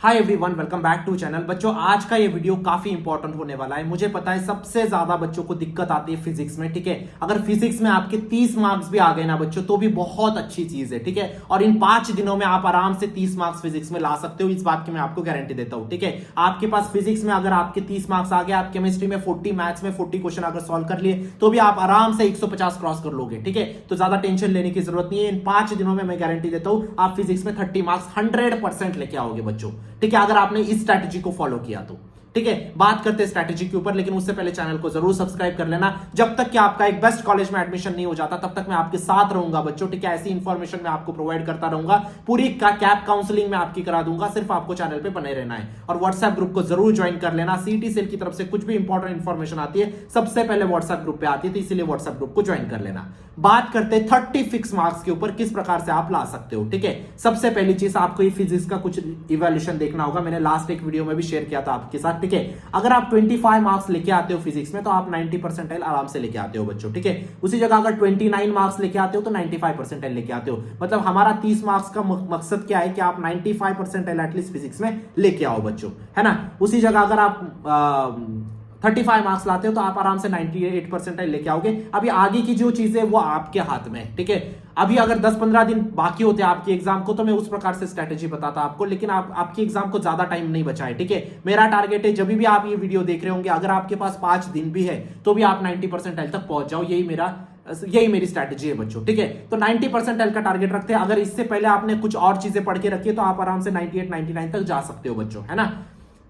Hi everyone, welcome back to channel. बच्चों, आज का ये वीडियो काफी इंपॉर्टेंट होने वाला है। मुझे पता है सबसे ज्यादा बच्चों को दिक्कत आती है फिजिक्स में, ठीक है। अगर फिजिक्स में आपके 30 मार्क्स भी आ गए ना बच्चों, तो भी बहुत अच्छी चीज है, ठीक है। और इन 5 दिनों में आप आराम से 30 मार्क्स फिजिक्स में ला सकते हो, इस बात की मैं आपको गारंटी देता हूं, ठीक है। आपके पास फिजिक्स में अगर आपके 30 मार्क्स आ गए, आप केमिस्ट्री में 40, मैथ्स में 40 क्वेश्चन अगर सॉल्व कर लिए, तो भी आप आराम से 150 क्रॉस कर लोगे, ठीक है। तो ज्यादा टेंशन लेने की जरूरत नहीं है। इन 5 दिनों में मैं गारंटी देता हूं आप फिजिक्स में 30 मार्क्स 100% लेके आओगे बच्चों, ठीक है, अगर आपने इस स्ट्रैटेजी को फॉलो किया तो, ठीक है। बात करते हैं स्ट्रैटेजी के ऊपर, लेकिन उससे पहले चैनल को जरूर सब्सक्राइब कर लेना। जब तक कि आपका एक बेस्ट कॉलेज में एडमिशन नहीं हो जाता, तब तक मैं आपके साथ रहूंगा बच्चों, ठीक है। ऐसी इंफॉर्मेशन मैं आपको प्रोवाइड करता रहूंगा, पूरी कैप काउंसलिंग में आपकी करा दूंगा। सिर्फ आपको चैनल पे बने रहना है और व्हाट्सएप ग्रुप को जरूर ज्वाइन कर लेना। सीटी सेल की तरफ से कुछ भी इंपॉर्टेंट इंफॉर्मेशन आती है, सबसे पहले व्हाट्सएप ग्रुप पे आती है, तो इसीलिए व्हाट्सएप ग्रुप को ज्वाइन कर लेना। बात करते हैं 30 फिक्स मार्क्स के ऊपर, किस प्रकार से आप ला सकते हो, ठीक है। सबसे पहली चीज, आपको ये फिजिक्स का कुछ इवैल्यूएशन देखना होगा। मैंने लास्ट एक वीडियो में भी शेयर किया था आपके साथ, ठीक है। अगर आप 25 मार्क्स लेके आते हो फिजिक्स में, तो आप 90 परसेंटाइल आराम से लेके आते हो बच्चों, ठीक है। उसी जगह अगर 29 मार्क्स लेके आते हो, तो 95 परसेंटाइल लेके आते हो। मतलब हमारा 30 मार्क्स का मकसद क्या है कि आप 95 परसेंटाइल एटलीस्ट फिजिक्स में लेके आओ बच्चों, है ना। उसी जगह अगर आप 35 मार्क्स लाते हो, तो आप आराम से 98 परसेंटाइल लेके आओगे। अभी आगे की जो चीज है वो आपके हाथ में है, ठीक है। अभी अगर 10-15 दिन बाकी होते हैं आपके एग्जाम को, तो मैं उस प्रकार से स्ट्रेटेजी बताता आपको, लेकिन आपके एग्जाम को ज्यादा टाइम नहीं बचा है, ठीक है। मेरा टारगेट है, जब भी आप ये वीडियो देख रहे होंगे, अगर आपके पास 5 दिन भी है, तो भी आप 90 परसेंटाइल तक पहुंच जाओ। यही मेरी स्ट्रैटेजी है बच्चों, ठीक है। तो 90 परसेंटाइल का टारगेट रखते हैं। अगर इससे पहले आपने कुछ और चीजें पढ़ के रखी है, तो आप आराम से 98-99 तक जा सकते हो बच्चों, है ना।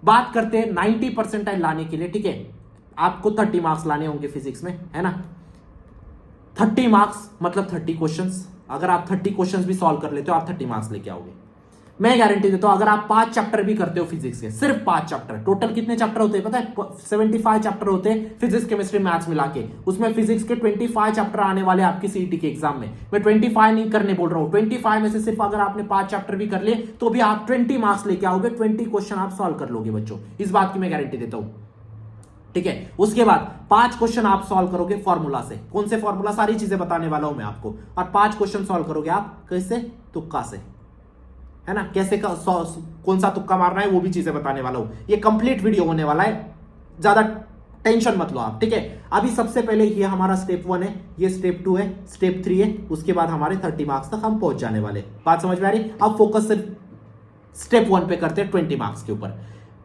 बात करते हैं 90 परसेंटाइल लाने के लिए, ठीक है। आपको 30 मार्क्स लाने होंगे फिजिक्स में, है ना। 30 मार्क्स मतलब 30 क्वेश्चंस। अगर आप 30 क्वेश्चंस भी सॉल्व कर लेते हो, आप 30 मार्क्स लेके आओगे। मैं गारंटी देता हूं, अगर आप 5 चैप्टर भी करते हो फिजिक्स के, सिर्फ 5 चैप्टर, टोटल कितने चैप्टर होते हैं पता है? 75 चैप्टर होते हैं फिजिक्स, केमिस्ट्री, मैथ्स मिला के। उसमें फिजिक्स के 25 चैप्टर आने वाले आपकी सीईटी के एग्जाम में। मैं 25 नहीं करने बोल रहा हूं, 25 में से सिर्फ अगर आपने 5 चैप्टर भी कर लिए, तो भी आप 20 मार्क्स लेके आओगे। 20 क्वेश्चन आप सॉल्व कर लोगे बच्चों, इस बात की मैं गारंटी देता हूं, ठीक है। उसके बाद 5 क्वेश्चन आप सॉल्व करोगे फॉर्मूला से। कौन से फॉर्मूला? सारी चीजें बताने वाला हूं मैं आपको। और 5 क्वेश्चन सॉल्व करोगे आप कैसे? तुक्का से, है ना। कैसे कौन सा तुक्का मारना है वो भी चीजें बताने वाला हूं। ये कंप्लीट वीडियो होने वाला है, ज्यादा टेंशन मत लो आप, ठीक है। अभी सबसे पहले ये हमारा स्टेप 1 है, ये स्टेप 2 है, स्टेप 3 है। उसके बाद हमारे 30 मार्क्स तक हम पहुंच जाने वाले। बात समझ में आ रही? अब फोकस सिर्फ स्टेप 1 पे करते हैं, 20 मार्क्स के ऊपर।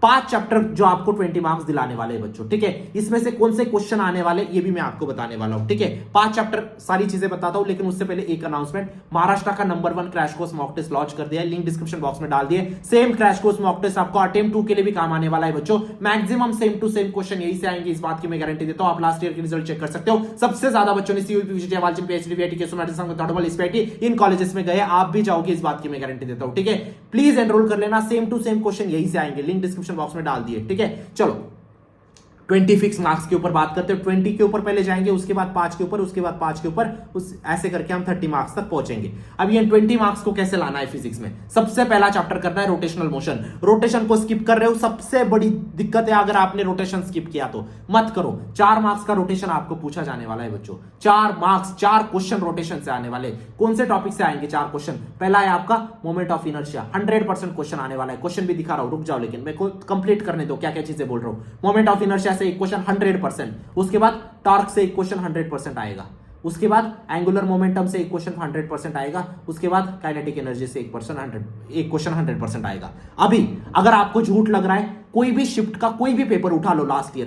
5 चैप्टर जो आपको 20 मार्क्स दिलाने वाले हैं बच्चों, ठीक है। इसमें से कौन से क्वेश्चन आने वाले ये भी मैं आपको बताने वाला हूं, ठीक है। 5 चैप्टर सारी चीजें बताता हूं, लेकिन उससे पहले एक अनाउंसमेंट। महाराष्ट्र का number 1 crash course mock test launch कर दिया है, लिंक डिस्क्रिप्शन बॉक्स में डाल दिए। Same crash course mock test आपको अटेम्प्ट 2 के लिए भी काम आने वाला है बच्चों। Maximum same to same question यही से आएंगे, इस बात की मैं गारंटी देता हूं। आप लास्ट ईयर के रिजल्ट चेक कर सकते हो। सबसे ज्यादा बच्चों ने सीयूपी, पीजीटी, वालचिन, पीएचडी, वीआईटी, केसो, इन कॉलेजेस में गए, आप भी जाओगे, इस बात की मैं गारंटी देता हूं, ठीक है। प्लीज एनरोल कर लेना, सेम टू सेम क्वेश्चन यही से आएंगे, लिंक डिस्क्रिप्शन बॉक्स में डाल दिए, ठीक है। चलो 20 फिक्स मार्क्स के ऊपर बात करते हैं। 20 के ऊपर पहले जाएंगे, उसके बाद 5 के ऊपर, उसके बाद 5 के ऊपर, ऐसे करके हम 30 मार्क्स तक पहुंचेंगे। अब ये 20 मार्क्स को कैसे लाना है फिजिक्स में? सबसे पहला चैप्टर करना है रोटेशनल मोशन। रोटेशन को स्किप कर रहे हो, सबसे बड़ी दिक्कत है अगर आपने रोटेशन स्किप किया तो मत करो। 4 मार्क्स का रोटेशन आपको पूछा जाने वाला है बच्चों। 4 मार्क्स, 4 क्वेश्चन रोटेशन से आने वाले। कौन से टॉपिक से आएंगे 4 क्वेश्चन? पहला है आपका मोमेंट ऑफ इनर्शिया, 100% क्वेश्चन आने वाला है। क्वेश्चन भी दिखा रहा हूं, रुक जाओ, लेकिन मेरे को कंप्लीट करने दो, क्या क्या चीजें बोल रहा हूं। मोमेंट ऑफ इनर्शिया से एक क्वेश्चन 100%। उसके बाद टॉर्क से एक क्वेश्चन 100% आएगा। उसके बाद एंगुलर मोमेंटम से एक क्वेश्चन 100% आएगा। उसके बाद काइनेटिक एनर्जी से एक क्वेश्चन 100% आएगा। अभी अगर आपको झूठ लग रहा है, कोई भी शिफ्ट का कोई भी पेपर उठा लो, लास्ट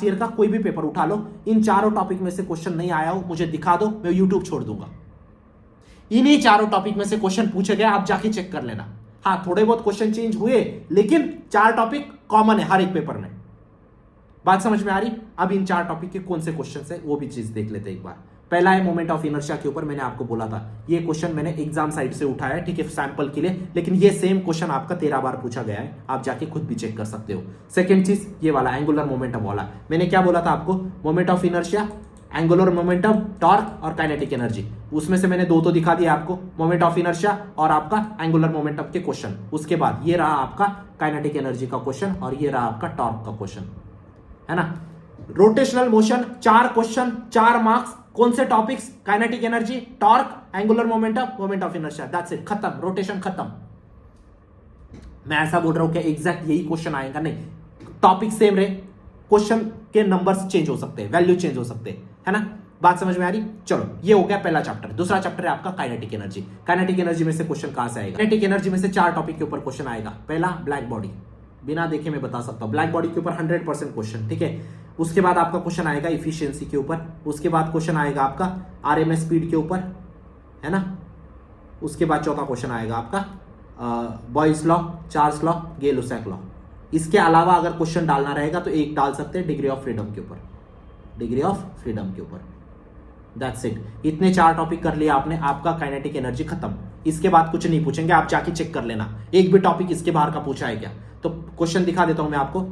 ईयर का कोई भी पेपर उठा लो, इन चारों टॉपिक में से क्वेश्चन नहीं आया हो, मुझे दिखा दो, मैं यूट्यूब छोड़ दूंगा। इन्हीं चारों टॉपिक में से क्वेश्चन पूछे गए, आप जाके चेक कर लेना। हाँ, थोड़े बहुत क्वेश्चन चेंज हुए, लेकिन 4 टॉपिक कॉमन है हर एक पेपर में। बात समझ में आ रही? अब इन 4 टॉपिक के कौन से क्वेश्चन है वो भी चीज देख लेते हैं एक बार। पहला है मोमेंट ऑफ इनर्शिया के ऊपर। मैंने आपको बोला था ये क्वेश्चन मैंने एग्जाम साइड से उठाया है, ठीक है, सैंपल के लिए, लेकिन ये सेम क्वेश्चन आपका 13 बार पूछा गया है, आप जाके खुद भी चेक कर सकते हो। सेकंड चीज ये वाला एंगुलर मोमेंटम वाला, मैंने क्या बोला था आपको? Moment of inertia, angular momentum, torque और काइनेटिक एनर्जी। उसमें से मैंने 2 तो दिखा दिया आपको, मोमेंट ऑफ इनर्शिया और आपका एंगुलर मोमेंटम के क्वेश्चन। उसके बाद ये रहा आपका काइनेटिक एनर्जी का क्वेश्चन और ये रहा आपका टॉर्क का क्वेश्चन, है ना। Rotational motion 4 question, 4 marks. कौन से topics? Kinetic energy, torque, angular momentum, moment of inertia, that's it, खत्म, रोटेशन खत्म। मैं ऐसा बोल रहा हूं कि एग्जैक्ट यही क्वेश्चन आएगा, नहीं, टॉपिक सेम रहे, क्वेश्चन के नंबर्स चेंज हो सकते हैं, वैल्यू चेंज हो सकते हैं, है ना। बात समझ में आ रही? चलो, ये हो गया पहला चैप्टर। दूसरा चैप्टर है आपका काइनेटिक एनर्जी। काइनेटिक एनर्जी में से क्वेश्चन कहां से आएगा? काइनेटिक एनर्जी में से 4 टॉपिक के ऊपर क्वेश्चन आएगा। पहला ब्लैक बॉडी, बिना देखे मैं बता सकता हूं, ब्लैक बॉडी के ऊपर 100% क्वेश्चन, ठीक है। उसके बाद आपका क्वेश्चन आएगा इफिशियंसी के ऊपर, उसके बाद क्वेश्चन आएगा आपका आरएमएस स्पीड के ऊपर, है ना। उसके बाद चौथा क्वेश्चन आएगा आपका Boyle's law, Charles law, Gay Lussac law. इसके अलावा अगर क्वेश्चन डालना रहेगा तो एक डाल सकते हैं डिग्री ऑफ फ्रीडम के ऊपर, डिग्री ऑफ फ्रीडम के ऊपर। That's it. इतने 4 टॉपिक कर लिया आपने, आपका काइनेटिक एनर्जी खत्म। इसके बाद कुछ नहीं पूछेंगे, आप जाके चेक कर लेना एक भी टॉपिक इसके बाहर का पूछा है क्या। तो क्वेश्चन दिखा देता हूं मैं आपको।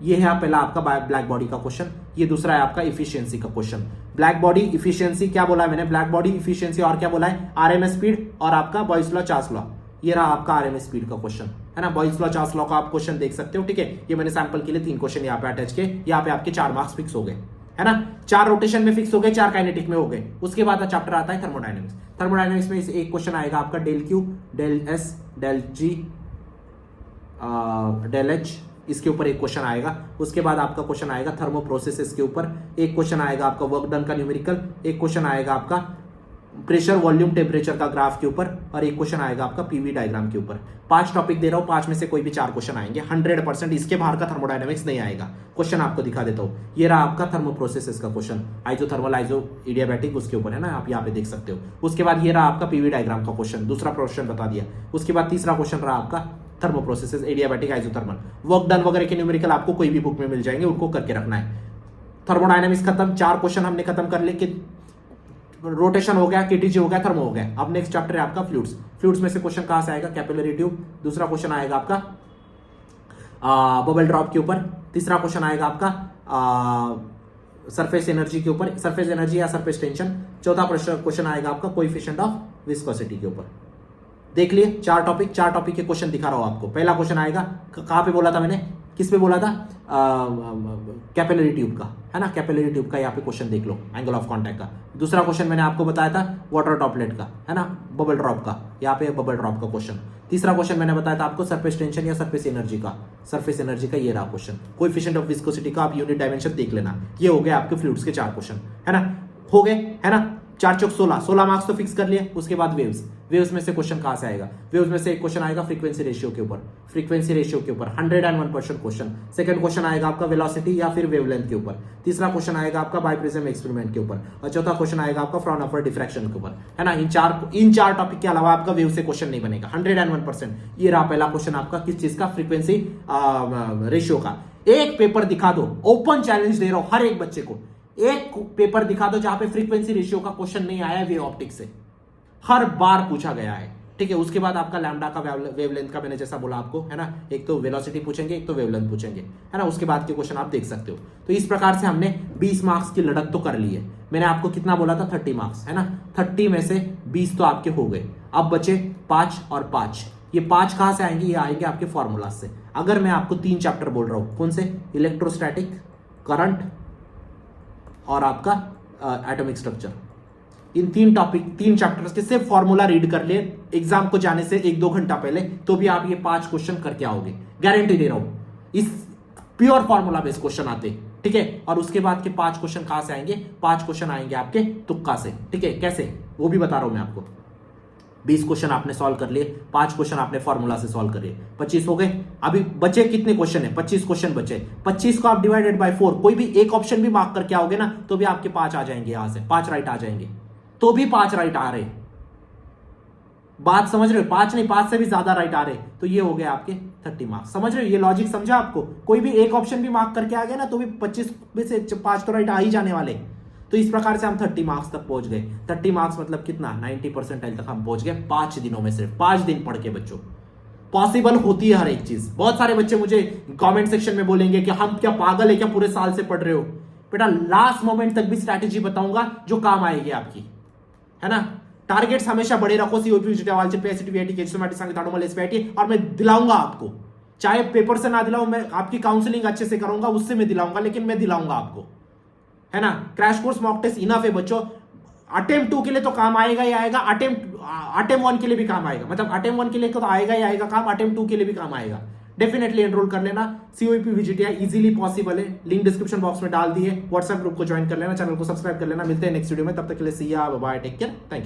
ये है पहला आपका ब्लैक बॉडी का क्वेश्चन, ये दूसरा है आपका इफिशियंसी का क्वेश्चन। ब्लैक बॉडी इफिशियंसी क्या बोला है मैंने? ब्लैक बॉडी इफिशियंसी और क्या बोला है? आरएमएस स्पीड और आपका बॉयज लॉ, चार्ल्स लॉ। ये रहा आपका आरएमएस स्पीड का क्वेश्चन, है ना। बॉयज लॉ, चार्ल्स लॉ का आप क्वेश्चन देख सकते हो, ठीक है। ये मैंने सैंपल के लिए 3 क्वेश्चन यहाँ पे अटैच किए, यहाँ पे आपके 4 मार्क्स फिक्स हो गए, है ना। 4 रोटेशन में फिक्स हो गए, 4 काइनेटिक में हो गए। उसके बाद चैप्टर आता है थर्मोडायनेमिक्स। थर्मोडायनेमिक्स में एक क्वेश्चन आएगा आपका del Q, del S, del G, del H, इसके ऊपर एक क्वेश्चन आएगा। उसके बाद आपका क्वेश्चन आएगा थर्मो प्रोसेसेस के ऊपर, एक क्वेश्चन आएगा आपका वर्क डन का न्यूमेरिकल, एक क्वेश्चन आएगा आपका प्रेशर वॉल्यूम टेम्परेचर का ग्राफ के ऊपर, और एक क्वेश्चन आएगा आपका पीवी डायग्राम के ऊपर। 5 टॉपिक दे रहा हूं, 5 में से कोई भी 4 क्वेश्शन आएंगे 100%। इसके बाहर का थर्मोडायनेमिक्स नहीं आएगा। क्वेश्चन आपको दिखा देता हूं, ये रहा आपका थर्मो प्रोसेसेस का क्वेश्चन, आइसोथर्मल, आइसो इडियाबैटिक, उसके ऊपर, है ना, आप यहाँ पे देख सकते हो। उसके बाद ये रहा आपका पीवी डायग्राम का क्वेश्चन, दूसरा क्वेश्चन बता दिया। उसके बाद तीसरा क्वेश्चन रहा आपका thermo processes, adiabatic, isothermal. Work done वगैरह के न्यूमेरिकल आपको कोई भी बुक में मिल जाएंगे, उनको करके रखना है। थर्मोडायनेमिक्स खत्म, 4 क्वेश्चन हमने खत्म कर लिए। रोटेशन हो गया, केटीजी हो गया, थर्मो हो गया। अब नेक्स्ट चैप्टर है आपका फ्लूइड्स। फ्लूइड्स में से क्वेश्चन कहां से आएगा? Capillary tube. दूसरा क्वेश्चन आएगा आपका बबल ड्रॉप के ऊपर। तीसरा क्वेश्चन आएगा आपका सरफेस एनर्जी के ऊपर, सरफेस एनर्जी या सरफेस टेंशन। चौथा क्वेश्चन आएगा आपका कोएफिशिएंट ऑफ विस्कोसिटी के ऊपर। देख लिए 4 टॉपिक, 4 टॉपिक के क्वेश्चन दिखा रहा हूं आपको। पहला क्वेश्चन आएगा, कहां पे बोला था मैंने, किस पे बोला था? कैपिलरी ट्यूब का, है ना। कैपिलरी ट्यूब का यहाँ पे क्वेश्चन देख लो, एंगल ऑफ कांटेक्ट का। दूसरा क्वेश्चन मैंने आपको बताया था वाटर ड्रॉपलेट का, है ना, बबल ड्रॉप का, यहाँ पे बबल ड्रॉप का क्वेश्चन। तीसरा क्वेश्चन मैंने बताया था आपको सरफेस टेंशन या सरफेस एनर्जी का, सरफेस एनर्जी का ये रहा क्वेश्चन। कोएफिशिएंट ऑफ विस्कोसिटी का आप यूनिट डायमेंशन देख लेना। ये हो गए आपके फ्लूइड्स के 4 क्वेश्चन, है ना, हो गए, है ना। 4 चौक 16 मार्क्स तो फिक्स कर लिए। उसके बाद वेव्स, वेव्स में से क्वेश्चन कहां से आएगा? वेव्स में से एक क्वेश्चन आएगा फ्रीक्वेंसी रेशियो के ऊपर, फ्रीक्वेंसी रेशियो के ऊपर 101% क्वेश्चन। सेकंड क्वेश्चन आएगा आपका वेलोसिटी या फिर वेवलेंथ के ऊपर। तीसरा क्वेश्चन आएगा आपका बाइप्रिज्म एक्सपेरिमेंट के ऊपर, और चौथा क्वेश्चन आएगा आपका फ्रॉनहोफर डिफ्रैक्शन के ऊपर, है ना। इन चार टॉपिक के अलावा आपका वेव से क्वेश्चन नहीं बनेगा 101%। ये रहा पहला क्वेश्चन आपका, किस चीज का? फ्रीक्वेंसी रेशियो का। एक पेपर दिखा दो, ओपन चैलेंज दे रहा हूं हर एक बच्चे को, एक पेपर दिखा दो जहां पे फ्रीक्वेंसी रेशियो का क्वेश्चन नहीं आया है वेव ऑप्टिक्स से, हर बार पूछा गया है, ठीक है। उसके बाद आपका लैम्डा का वेवलेंथ का मैंने जैसा बोला आपको, है ना, एक तो वेलोसिटी पूछेंगे, एक तो वेवलेंथ पूछेंगे, है ना। उसके बाद के क्वेश्चन आप देख सकते हो। तो इस प्रकार से हमने 20 मार्क्स की लड़त तो कर ली है। मैंने आपको कितना बोला था? 30 मार्क्स, है ना। 30 में से 20 तो आपके हो गए, अब बचे 5 और 5। ये 5 कहां से आएंगे? ये आएंगे आपके फॉर्मूला से। अगर मैं आपको 3 चैप्टर बोल रहा हूं, कौन से? इलेक्ट्रोस्टैटिक, करंट और आपका एटॉमिक स्ट्रक्चर, इन 3 चैप्टर्स के सिर्फ फॉर्मूला रीड कर ले एग्जाम को जाने से 1-2 घंटा पहले, तो भी आप ये 5 क्वेश्चन करके आओगे, गारंटी दे रहा हूं। इस प्योर फॉर्मूला बेस्ड क्वेश्चन आते, ठीक है। और उसके बाद के 5 क्वेश्चन कहां से आएंगे? 5 क्वेश्चन आएंगे आपके तुक्का से, ठीक है। कैसे, वो भी बता रहा हूं मैं आपको। 20 क्वेश्चन आपने सॉल्व कर लिए, 5 क्वेश्चन आपने फॉर्मूला से सॉल्व कर लिए, 25 हो गए। अभी बचे कितने क्वेश्चन है? 25 क्वेश्चन बचे। 25 को आप डिवाइडेड बाय 4, कोई भी एक ऑप्शन भी मार्क करके आओगे ना, तो भी आपके 5 आ जाएंगे, यहां से 5 राइट आ जाएंगे, तो भी 5 राइट आ रहे। बात समझ रहे हो? 5 नहीं, 5 से भी ज्यादा राइट आ रहे, तो ये हो गए आपके 30 मार्क्स। समझ रहे हो? ये लॉजिक समझा आपको? कोई भी एक ऑप्शन भी मार्क करके आ गया ना, तो भी 25 में से 5 तो राइट आ ही जाने वाले। तो इस प्रकार से हम 30 मार्क्स तक पहुंच गए। 30 मार्क्स मतलब कितना? 90% तक हम पहुंच गए 5 दिनों में, सिर्फ 5 दिन पढ़ के। बच्चों, पॉसिबल होती है हर एक चीज। बहुत सारे बच्चे मुझे कमेंट सेक्शन में बोलेंगे कि हम क्या पागल है क्या, पूरे साल से पढ़ रहे हो? बेटा, लास्ट मोमेंट तक भी स्ट्रैटेजी बताऊंगा जो काम आएगी आपकी, है ना। टारगेट्स हमेशा बड़े रखो, सीओपी, जीटीवाल, जेपीएससी, टीवीटी, केजीएमआरटी, संगीताड़ोमल, एसपीआईटी, और मैं दिलाऊंगा आपको। चाहे पेपर से ना दिलाऊं, मैं आपकी काउंसलिंग अच्छे से करूंगा, उससे मैं दिलाऊंगा, लेकिन मैं दिलाऊंगा आपको, है ना। Crash course mock test enough है बच्चों। अटेम्प्ट 2 के लिए तो काम आएगा ही आएगा, अटेम्प्ट 1 के लिए भी काम आएगा, मतलब अटेम्प्ट 1 के लिए तो आएगा ही आएगा काम, अटेम्प्ट 2 के लिए भी काम आएगा। डेफिनेटली एनरोल कर लेना। COEP VGTI इजीली पॉसिबल है, लिंक डिस्क्रिप्शन बॉक्स में डाल दी है। व्हाट्सएप ग्रुप को ज्वाइन कर लेना, चैनल को सब्सक्राइब कर लेना। मिलते हैं नेक्स्ट वीडियो में, तब तक के लिए see ya bye, take care, thank you.